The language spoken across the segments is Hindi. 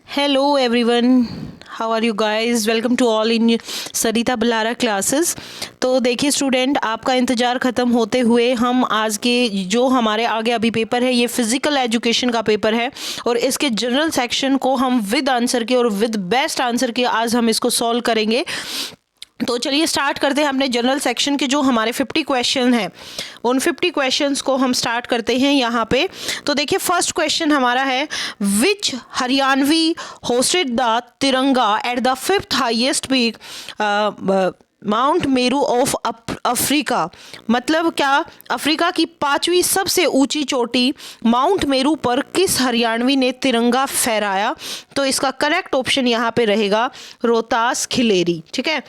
Hello everyone, how are you guys? Welcome to all in Sarita Balara classes. तो देखिए स्टूडेंट, आपका इंतज़ार ख़त्म होते हुए हम आज के जो हमारे आगे अभी पेपर है ये फिज़िकल एजुकेशन का पेपर है और इसके जनरल सेक्शन को हम विद आंसर के और विद बेस्ट आंसर के आज हम इसको सॉल्व करेंगे। तो चलिए स्टार्ट करते हैं अपने जनरल सेक्शन के जो हमारे 50 क्वेश्चन हैं उन 50 क्वेश्चंस को हम स्टार्ट करते हैं यहाँ पे। तो देखिए फर्स्ट क्वेश्चन हमारा है, विच हरियाणवी होस्टेड द तिरंगा at the 5th highest peak mount Meru of Africa. मतलब क्या अफ्रीका की 5वीं सबसे ऊंची चोटी माउंट मेरू पर किस हरियाणवी ने तिरंगा फहराया? तो इसका करेक्ट ऑप्शन यहाँ पे रहेगा रोहतास खिलेरी। ठीक है,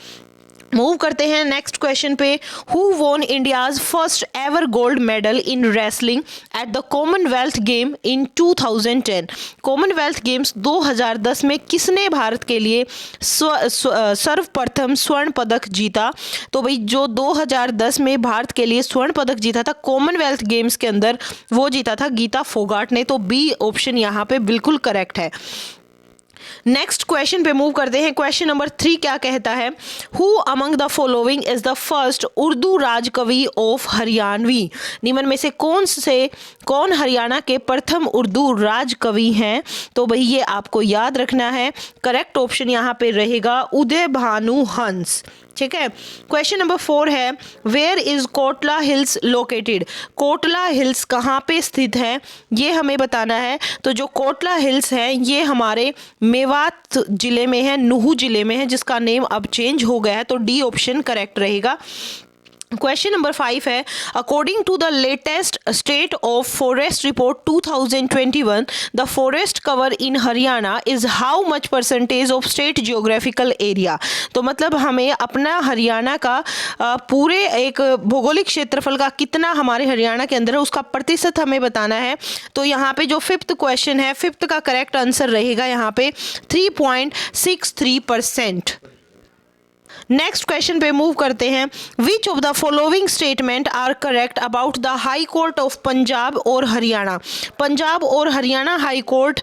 मूव करते हैं नेक्स्ट क्वेश्चन पे। Who won India's first ever gold medal in wrestling at the Commonwealth game in 2010? Commonwealth games 2010 में किसने भारत के लिए सर्वप्रथम स्वर्ण पदक जीता? तो भाई जो 2010 में भारत के लिए स्वर्ण पदक जीता था कॉमनवेल्थ गेम्स के अंदर, वो जीता था गीता फोगाट ने। तो बी ऑप्शन यहाँ पे बिल्कुल करेक्ट है। नेक्स्ट क्वेश्चन पे मूव करते हैं। क्वेश्चन नंबर 3 क्या कहता है, who among the following is the first Urdu rajkavi of Haryanvi? निम्न में से कौन हरियाणा के प्रथम उर्दू राजकवि हैं? तो भाई ये आपको याद रखना है, करेक्ट ऑप्शन यहाँ पे रहेगा उदय भानु हंस। ठीक है, क्वेश्चन नंबर 4 है, where is Kotla hills located? Kotla hills कहाँ पे स्थित है ये हमें बताना है। तो जो कोटला हिल्स है ये हमारे मेवात जिले में है, नुहू जिले में है, जिसका नेम अब चेंज हो गया है। तो डी ऑप्शन करेक्ट रहेगा। क्वेश्चन नंबर 5 है, according to the latest state of forest report 2021 the forest cover in Haryana is how much percentage of state geographical area? तो मतलब हमें अपना हरियाणा का पूरे एक भौगोलिक क्षेत्रफल का कितना हमारे हरियाणा के अंदर है उसका प्रतिशत हमें बताना है। तो यहाँ पे जो 5th क्वेश्चन है, 5th का करेक्ट आंसर रहेगा यहाँ पे 3.63%। नेक्स्ट क्वेश्चन पे मूव करते हैं। Which of the following statement are correct about the high court of Punjab और हरियाणा? पंजाब और हरियाणा हाई कोर्ट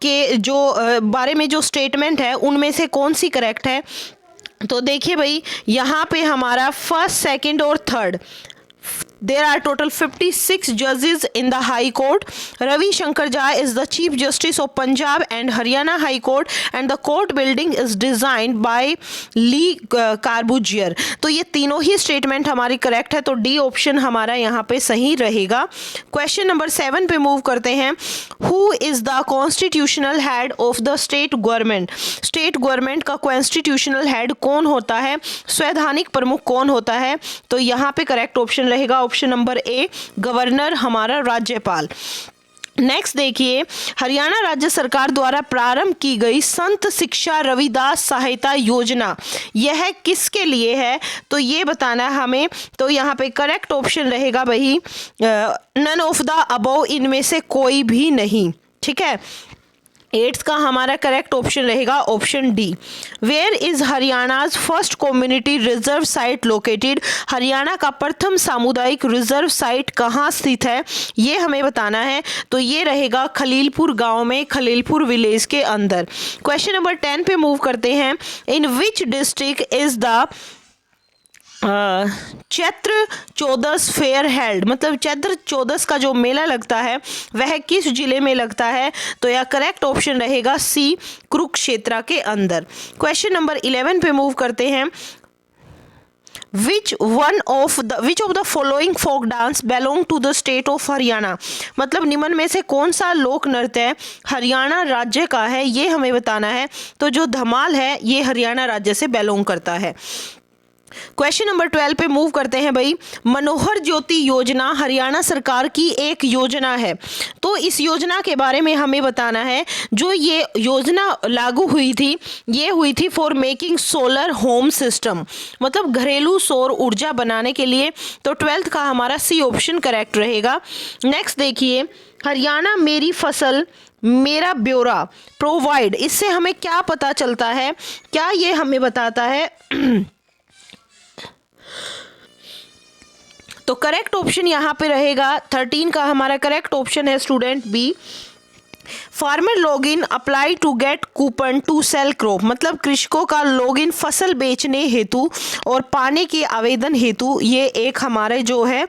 के जो बारे में जो स्टेटमेंट है उनमें से कौन सी करेक्ट है? तो देखिए भाई यहाँ पे हमारा फर्स्ट, सेकंड और third, there are total 56 judges in the High Court. Ravi Shankar Jha is the Chief Justice of Punjab and Haryana High Court and the court building is designed by Lee Corbusier. तो ये तीनों ही स्टेटमेंट हमारी करेक्ट है, तो डी ऑप्शन हमारा यहाँ पे सही रहेगा। क्वेश्चन नंबर 7 पे मूव करते हैं। Who is the constitutional head of the state government? State government का कॉन्स्टिट्यूशनल हेड कौन होता है? संवैधानिक प्रमुख कौन होता है? तो यहाँ पे करेक्ट ऑप्शन रहेगा ऑप्शन नंबर ए, गवर्नर, हमारा राज्यपाल। नेक्स्ट देखिए, हरियाणा राज्य सरकार द्वारा प्रारंभ की गई संत शिक्षा रविदास सहायता योजना यह किसके लिए है? तो ये बताना है हमें। तो यहाँ पे करेक्ट ऑप्शन रहेगा भाई नन ऑफ द अबव, इनमें से कोई भी नहीं। ठीक है, 8th का हमारा करेक्ट ऑप्शन रहेगा option D. Where is Haryana's first community reserve site located? Haryana का प्रथम सामुदायिक रिजर्व साइट कहाँ स्थित है ये हमें बताना है। तो ये रहेगा खलीलपुर गांव में, खलीलपुर विलेज के अंदर। क्वेश्चन नंबर 10 पे मूव करते हैं। In which district is the Chaitra Chaudas fair held? मतलब चैत्र चौदस का जो मेला लगता है वह किस जिले में लगता है? तो यह करेक्ट ऑप्शन रहेगा सी, कुरुक्षेत्र के अंदर। क्वेश्चन नंबर 11 पे मूव करते हैं। Which of the following folk dance belong to the state of Haryana? मतलब निम्न में से कौन सा लोक नृत्य हरियाणा राज्य का है ये हमें बताना है। तो जो धमाल है ये हरियाणा राज्य से belong करता है। क्वेश्चन नंबर 12 पे मूव करते हैं भाई। मनोहर ज्योति योजना हरियाणा सरकार की एक योजना है, तो इस योजना के बारे में हमें बताना है। जो ये योजना लागू हुई थी ये हुई थी for making solar home system, मतलब घरेलू सौर ऊर्जा बनाने के लिए। तो 12th का हमारा सी ऑप्शन करेक्ट रहेगा। नेक्स्ट देखिए, हरियाणा मेरी फसल मेरा ब्यौरा प्रोवाइड, इससे हमें क्या पता चलता है? क्या ये हमें बताता है? तो करेक्ट ऑप्शन यहाँ पे रहेगा 13 का हमारा करेक्ट ऑप्शन है student B, farmer login apply to get coupon to sell crop, मतलब कृषकों का लॉगिन फसल बेचने हेतु और पाने के आवेदन हेतु ये एक हमारे जो है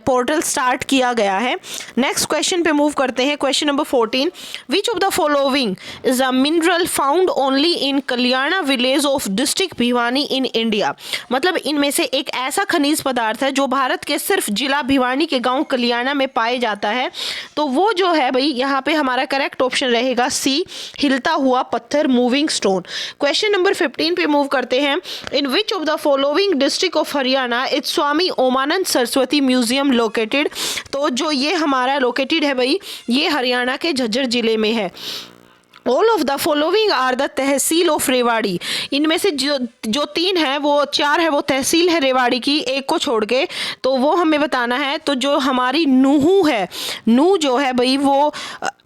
पोर्टल स्टार्ट किया गया है। नेक्स्ट क्वेश्चन पे मूव करते हैं। Question number 14, which of the following is a mineral found only in Kalyana village of district Bhiwani in India, मतलब इनमें से एक ऐसा खनिज पदार्थ है जो भारत के सिर्फ जिला भिवानी के गांव कल्याणा में पाए जाता है। तो वो जो है भाई यहाँ पे हमारा करेक्ट ऑप्शन रहेगा सी, हिलता हुआ पत्थर, मूविंग स्टोन। क्वेश्चन नंबर 15 पे मूव करते हैं। In which of the following district of Haryana is Swami Omanand Saraswati museum located, तो जो ये हमारा लोकेटेड है भाई ये हरियाणा के झज्जर जिले में है। All of the following are the tehsil of Rewari, इनमें से जो तीन है वो चार है वो तहसील है रेवाड़ी की, एक को छोड़ के, तो वो हमें बताना है। तो जो हमारी नूहू है, नू जो है भाई वो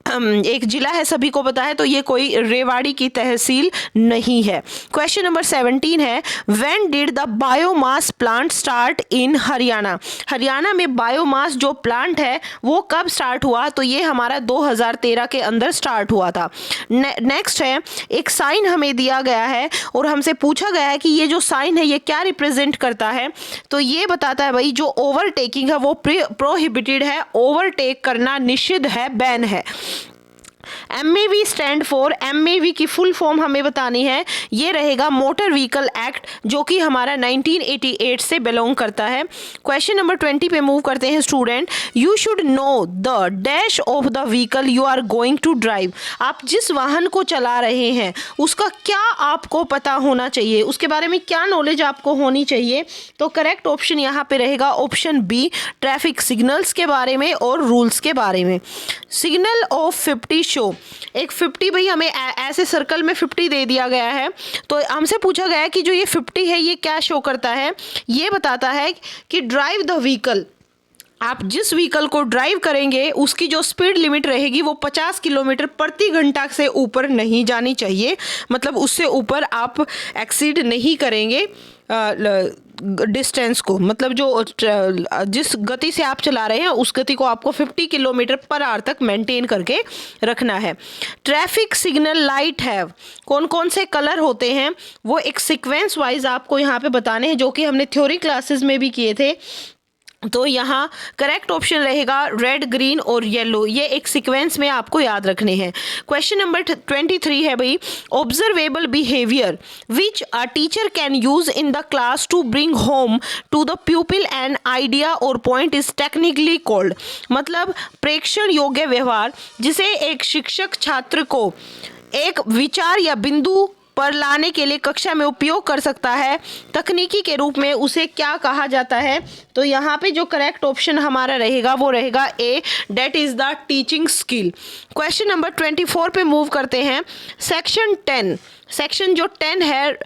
एक जिला है, सभी को पता है, तो ये कोई रेवाड़ी की तहसील नहीं है। क्वेश्चन नंबर 17 है, when did the biomass plant start in Haryana, Haryana में बायोमास जो प्लांट है वो कब स्टार्ट हुआ, तो ये हमारा 2013 के अंदर स्टार्ट हुआ था। नेक्स्ट है, एक साइन हमें दिया गया है और हमसे पूछा गया है कि ये जो साइन है ये क्या रिप्रेजेंट करता है, तो ये बताता है भाई जो ओवरटेकिंग है वो प्रोहिबिटेड है, ओवरटेक करना निषिद्ध है, बैन है। MAV स्टैंड फॉर, MAV की फुल फॉर्म हमें बतानी है, ये रहेगा मोटर व्हीकल एक्ट, जो कि हमारा 1988 से बिलोंग करता है। क्वेश्चन नंबर 20 पे मूव करते हैं। Student, you should know the dash of the vehicle you are going to drive, आप जिस वाहन को चला रहे हैं उसका क्या आपको पता होना चाहिए, उसके बारे में क्या नॉलेज आपको होनी चाहिए, तो करेक्ट ऑप्शन यहाँ पे रहेगा ऑप्शन बी, ट्रैफिक सिग्नल्स के बारे में और रूल्स के बारे में। सिग्नल ऑफ 50 शो, एक 50 भाई हमें ऐसे सर्कल में 50 दे दिया गया है, तो हमसे पूछा गया है कि जो ये 50 है ये क्या शो करता है, ये बताता है कि ड्राइव द व्हीकल, आप जिस व्हीकल को ड्राइव करेंगे उसकी जो स्पीड लिमिट रहेगी वो 50 किलोमीटर प्रति घंटा से ऊपर नहीं जानी चाहिए, मतलब उससे ऊपर आप एक्सीड नहीं करेंगे डिस्टेंस को, मतलब जो जिस गति से आप चला रहे हैं उस गति को आपको 50 किलोमीटर पर आवर तक मेंटेन करके रखना है। ट्रैफिक सिग्नल लाइट है, कौन कौन से कलर होते हैं वो एक सीक्वेंस वाइज आपको यहाँ पे बताने हैं, जो कि हमने थ्योरी क्लासेस में भी किए थे। तो यहाँ करेक्ट ऑप्शन रहेगा रेड, ग्रीन और येलो, ये एक सीक्वेंस में आपको याद रखने हैं। क्वेश्चन नंबर 23 है भाई, observable behaviour which a teacher can use in the class to bring home to the pupil an idea और पॉइंट इज टेक्निकली कॉल्ड, मतलब प्रेक्षण योग्य व्यवहार जिसे एक शिक्षक छात्र को एक विचार या बिंदु पर लाने के लिए कक्षा में उपयोग कर सकता है, तकनीकी के रूप में उसे क्या कहा जाता है, तो यहाँ पे जो करेक्ट ऑप्शन हमारा रहेगा वो रहेगा A, that is the teaching skill. Question number 24 पे मूव करते हैं। सेक्शन 10, सेक्शन जो 10 है,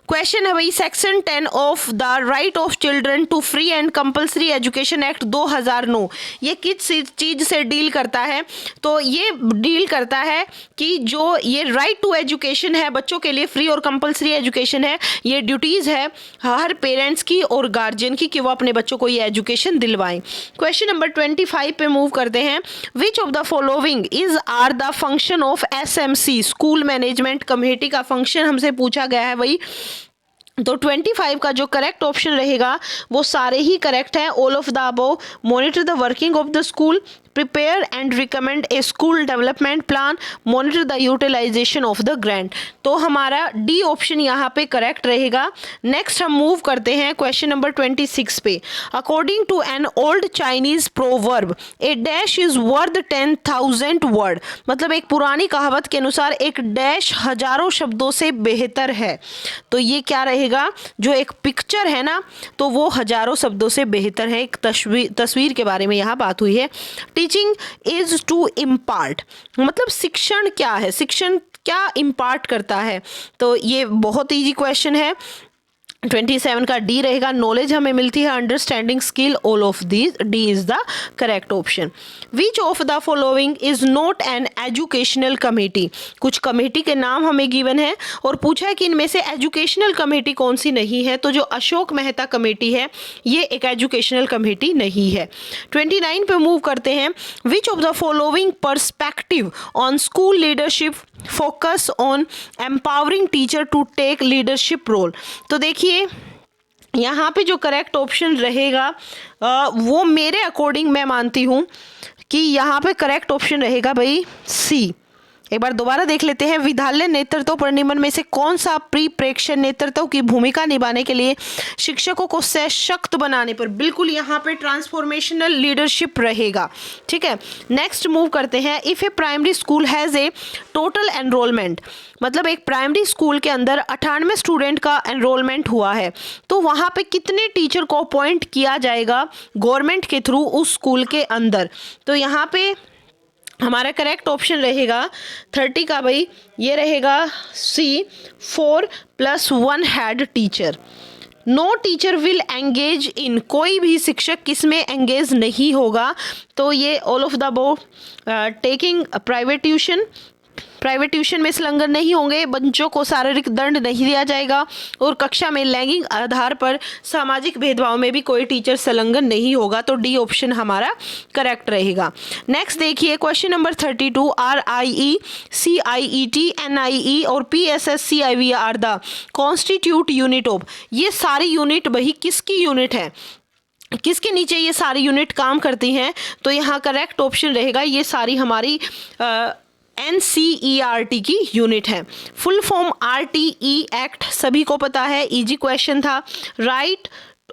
क्वेश्चन है भाई section 10 of the right of children to free and compulsory education act 2009, ये किस चीज़ से डील करता है, तो ये डील करता है कि जो ये राइट टू एजुकेशन है, बच्चों के लिए फ्री और कंपलसरी एजुकेशन है, ये ड्यूटीज़ है हर पेरेंट्स की और गार्जियन की कि वो अपने बच्चों को ये एजुकेशन दिलवाएं। क्वेश्चन नंबर 25 पे मूव करते हैं। Which of the following is are the function of SMC, school management committee का फंक्शन हमसे पूछा गया है भाई, तो 25 का जो करेक्ट ऑप्शन रहेगा वो सारे ही करेक्ट हैं। All of the above, monitor the working of the school, prepare and recommend a school development plan, monitor the utilization of the grant, तो हमारा डी ऑप्शन यहाँ पे करेक्ट रहेगा। नेक्स्ट हम मूव करते हैं क्वेश्चन नंबर 26 पे। According to an old Chinese proverb a dash is worth 10,000 word, मतलब एक पुरानी कहावत के अनुसार एक डैश हजारों शब्दों से बेहतर है, तो ये क्या रहेगा, जो एक पिक्चर है ना तो वो हजारों शब्दों से बेहतर है, एक तस्वीर के बारे में यहाँ बात हुई है। टीचिंग इज टू इम्पार्ट, मतलब शिक्षण क्या है, शिक्षण क्या इम्पार्ट करता है, तो ये बहुत ईजी क्वेश्चन है। 27 का डी रहेगा, नॉलेज हमें मिलती है understanding skill, all of these, D is the correct option. Which of the following is not an educational committee, कुछ कमेटी के नाम हमें गिवन है और पूछा है कि इनमें से एजुकेशनल कमेटी कौन सी नहीं है, तो जो अशोक मेहता कमेटी है ये एक एजुकेशनल कमेटी नहीं है। 29 पे मूव करते हैं। Which of the following perspective on school leadership focus on empowering teacher to take leadership role, तो देखिए यहाँ पे जो करेक्ट ऑप्शन रहेगा वो मेरे अकॉर्डिंग मैं मानती हूँ कि यहाँ पे करेक्ट ऑप्शन रहेगा भाई सी। एक बार दोबारा देख लेते हैं। विद्यालय नेतृत्व पर निम्न में से कौन सा प्रेक्षण नेतृत्व की भूमिका निभाने के लिए शिक्षकों को सशक्त बनाने पर, बिल्कुल यहाँ पे ट्रांसफॉर्मेशनल लीडरशिप रहेगा। ठीक है, नेक्स्ट मूव करते हैं। If A primary school has a total enrolment, मतलब एक प्राइमरी स्कूल के अंदर 98 स्टूडेंट का एनरोलमेंट हुआ है, तो वहाँ पे कितने टीचर को अपॉइंट किया जाएगा गवर्नमेंट के थ्रू उस स्कूल के अंदर, तो यहाँ पे हमारा करेक्ट ऑप्शन रहेगा 30 का भाई, ये रहेगा C, 4 + 1 head teacher. No teacher will engage in, कोई भी शिक्षक किस में एंगेज नहीं होगा, तो ये all of the above taking private tuition में संलग्न नहीं होंगे, बच्चों को शारीरिक दंड नहीं दिया जाएगा और कक्षा में लैंगिक आधार पर सामाजिक भेदभाव में भी कोई टीचर संलग्न नहीं होगा, तो डी ऑप्शन हमारा करेक्ट रहेगा। नेक्स्ट देखिए question number 32। RIE, CIET, NIE और PSSCIV are the constitute unit of, ये सारी यूनिट वही किसकी यूनिट है, किसके नीचे ये सारी यूनिट काम करती हैं, तो यहाँ करेक्ट ऑप्शन रहेगा ये सारी हमारी NCERT की यूनिट है। फुल फॉर्म RTE एक्ट सभी को पता है, इजी क्वेश्चन था। Right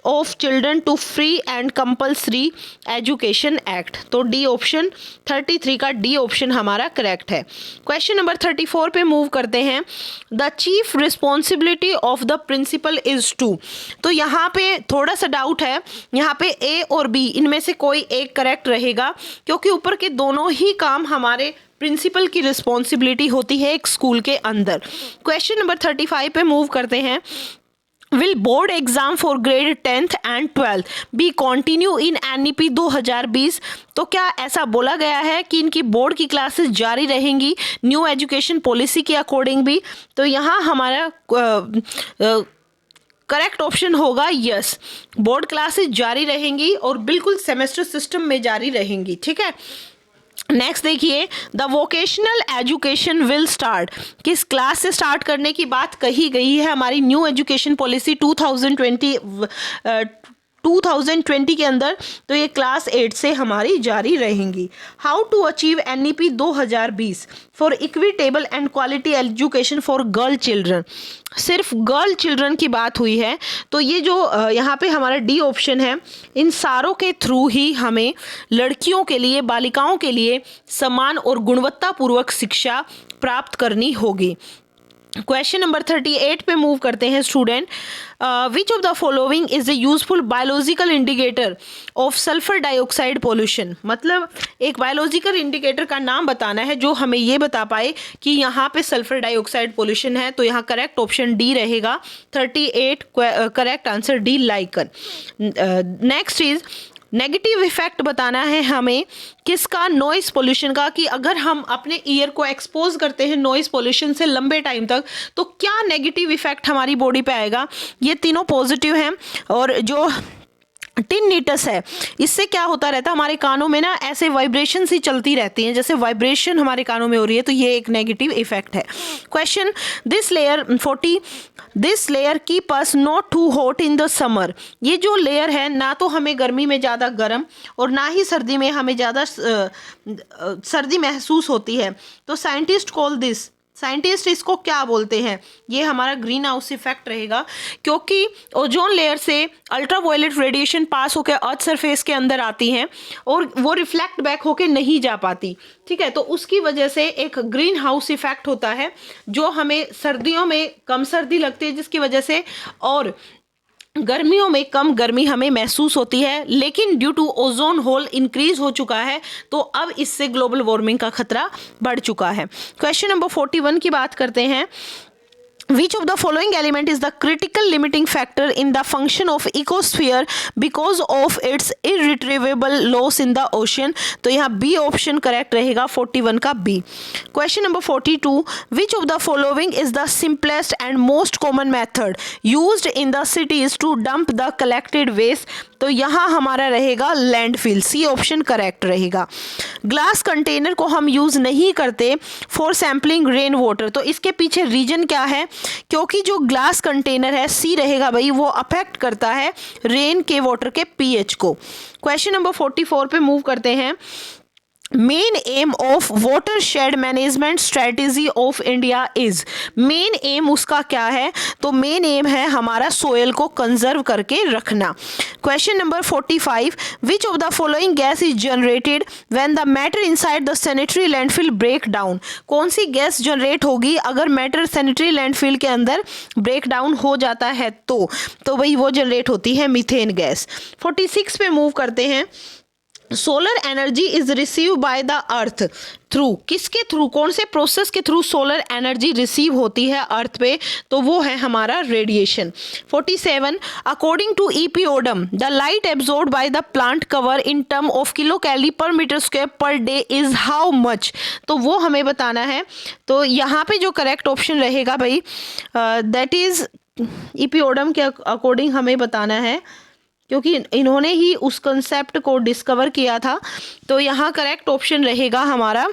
of children to free and compulsory education act, तो डी ऑप्शन 33 का डी ऑप्शन हमारा करेक्ट है। क्वेश्चन नंबर 34 पे मूव करते हैं। The chief responsibility of the principal is to, तो यहाँ पे थोड़ा सा डाउट है, यहाँ पे ए और बी इनमें से कोई एक करेक्ट रहेगा, क्योंकि ऊपर के दोनों ही काम हमारे प्रिंसिपल की रिस्पॉन्सिबिलिटी होती है एक स्कूल के अंदर। क्वेश्चन नंबर 35 पे मूव करते हैं। Will board exam for grade 10th and 12th B continue in NEP 2020, तो क्या ऐसा बोला गया है कि इनकी बोर्ड की क्लासेस जारी रहेंगी न्यू एजुकेशन पॉलिसी के अकॉर्डिंग भी, तो यहाँ हमारा करेक्ट ऑप्शन होगा यस, बोर्ड क्लासेस जारी रहेंगी और बिल्कुल सेमेस्टर सिस्टम में जारी रहेंगी। ठीक है, नेक्स्ट देखिए। The vocational education will start, किस क्लास से स्टार्ट करने की बात कही गई है हमारी न्यू एजुकेशन पॉलिसी 2020 के अंदर, तो ये क्लास 8 से हमारी जारी रहेंगी। How to achieve NEP 2020 for equitable and quality education for girl children, सिर्फ गर्ल चिल्ड्रन की बात हुई है, तो ये जो यहाँ पे हमारा डी ऑप्शन है, इन सारों के थ्रू ही हमें लड़कियों के लिए, बालिकाओं के लिए समान और गुणवत्तापूर्वक शिक्षा प्राप्त करनी होगी। क्वेश्चन नंबर 38 पे मूव करते हैं student. Which of the following is a useful biological indicator of sulphur dioxide pollution, मतलब एक बायोलॉजिकल इंडिकेटर का नाम बताना है जो हमें ये बता पाए कि यहाँ पे सल्फर डाइऑक्साइड पोल्यूशन है, तो यहाँ करेक्ट ऑप्शन डी रहेगा 38, correct answer D lichen. Next is negative effect बताना है हमें किसका, नॉइस पोल्यूशन का, कि अगर हम अपने ईयर को एक्सपोज करते हैं नॉइस पोल्यूशन से लंबे टाइम तक तो क्या नेगेटिव इफेक्ट हमारी बॉडी पे आएगा। ये तीनों पॉजिटिव हैं, और जो टिनिटस है इससे क्या होता रहता है, हमारे कानों में ना ऐसे वाइब्रेशन ही चलती रहती हैं, जैसे वाइब्रेशन हमारे कानों में हो रही है, तो ये एक नेगेटिव इफेक्ट है। Question, this layer 40, this layer keep us not too hot in the summer, ये जो लेयर है ना तो हमें गर्मी में ज़्यादा गर्म और ना ही सर्दी में हमें ज़्यादा सर्दी महसूस होती है, तो साइंटिस्ट कॉल दिस, साइंटिस्ट इसको क्या बोलते हैं, ये हमारा ग्रीन हाउस इफेक्ट रहेगा, क्योंकि ओजोन लेयर से अल्ट्रावायलेट रेडिएशन पास होकर अर्थ सरफेस के अंदर आती हैं और वो रिफ्लेक्ट बैक होकर नहीं जा पाती। ठीक है, तो उसकी वजह से एक ग्रीन हाउस इफेक्ट होता है जो हमें सर्दियों में कम सर्दी लगती है, जिसकी वजह से, और गर्मियों में कम गर्मी हमें महसूस होती है, लेकिन due to ozone hole increase हो चुका है, तो अब इससे ग्लोबल वार्मिंग का खतरा बढ़ चुका है। क्वेश्चन नंबर 41 की बात करते हैं। Which of the following element is the critical limiting factor in the function of ecosphere because of its irretrievable loss in the ocean? तो यहाँ B ऑप्शन करेक्ट रहेगा 41 का B. Question number 42. Which of the following is the simplest and most common method used in the cities to dump the collected waste? तो यहाँ हमारा रहेगा लैंडफिल. सी ऑप्शन करेक्ट रहेगा. ग्लास कंटेनर को हम यूज़ नहीं करते फॉर सैम्पलिंग रेन वाटर. तो इसके पीछे रीजन क्या है? क्योंकि जो ग्लास कंटेनर है सी रहेगा भाई, वो अफेक्ट करता है रेन के वाटर के पीएच को. क्वेश्चन नंबर 44 पे मूव करते हैं. Main M of watershed management strategy of India is. Main M उसका क्या है? तो मेन एम है हमारा सोयल को कंजर्व करके रखना. Question number 45. Which of the following gas is generated when the matter inside the sanitary landfill break down? कौन सी गैस जनरेट होगी अगर मैटर सैनिटरी लैंडफिल के अंदर ब्रेक डाउन हो जाता है? तो भाई वो जनरेट होती है मीथेन गैस. 46 पे मूव करते हैं. Solar energy is receive by the earth through. किसके थ्रू, कौन से प्रोसेस के थ्रू सोलर एनर्जी रिसीव होती है अर्थ पे? तो वो है हमारा radiation. 47. According to E P Odum the light absorb by the plant cover in term of kilo calorie per metre square per day is how much? तो वो हमें बताना है. तो यहाँ पे जो करेक्ट ऑप्शन रहेगा भाई दैट इज ईपीओडम के अकॉर्डिंग हमें बताना है, क्योंकि इन्होंने ही उस कंसेप्ट को डिस्कवर किया था. तो यहाँ करेक्ट ऑप्शन रहेगा हमारा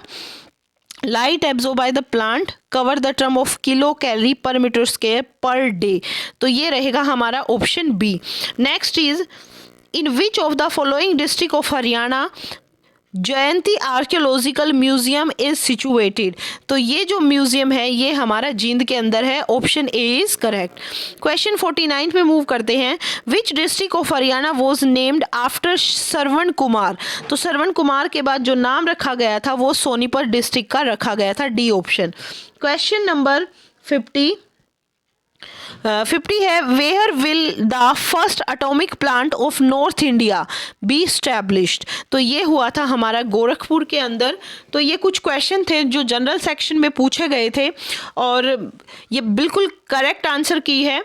light absorb by the plant cover the term of kilo calorie per metre square per day. तो ये रहेगा हमारा option B. Next is in which of the following district of Haryana Jayanti archaeological museum is situated? तो ये जो म्यूजियम है ये हमारा जींद के अंदर है. Option A is correct. Question 49 पे मूव करते हैं. Which district of Haryana was named after Shravan Kumar? तो श्रवण कुमार के बाद जो नाम रखा गया था वो सोनीपत डिस्ट्रिक्ट का रखा गया था. D option. क्वेश्चन नंबर 50 है. Where will the first atomic plant of north India be established? तो ये हुआ था हमारा गोरखपुर के अंदर. तो ये कुछ क्वेश्चन थे जो जनरल सेक्शन में पूछे गए थे और ये बिल्कुल करेक्ट आंसर की है.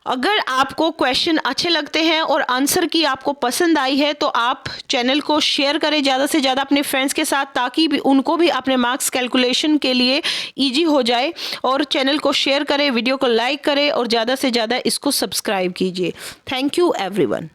अगर आपको क्वेश्चन अच्छे लगते हैं और आंसर की आपको पसंद आई है तो आप चैनल को शेयर करें ज़्यादा से ज़्यादा अपने फ्रेंड्स के साथ, ताकि भी उनको भी अपने मार्क्स कैलकुलेशन के लिए इजी हो जाए. और चैनल को शेयर करें, वीडियो को लाइक करें और ज़्यादा से ज़्यादा इसको सब्सक्राइब कीजिए. Thank you everyone.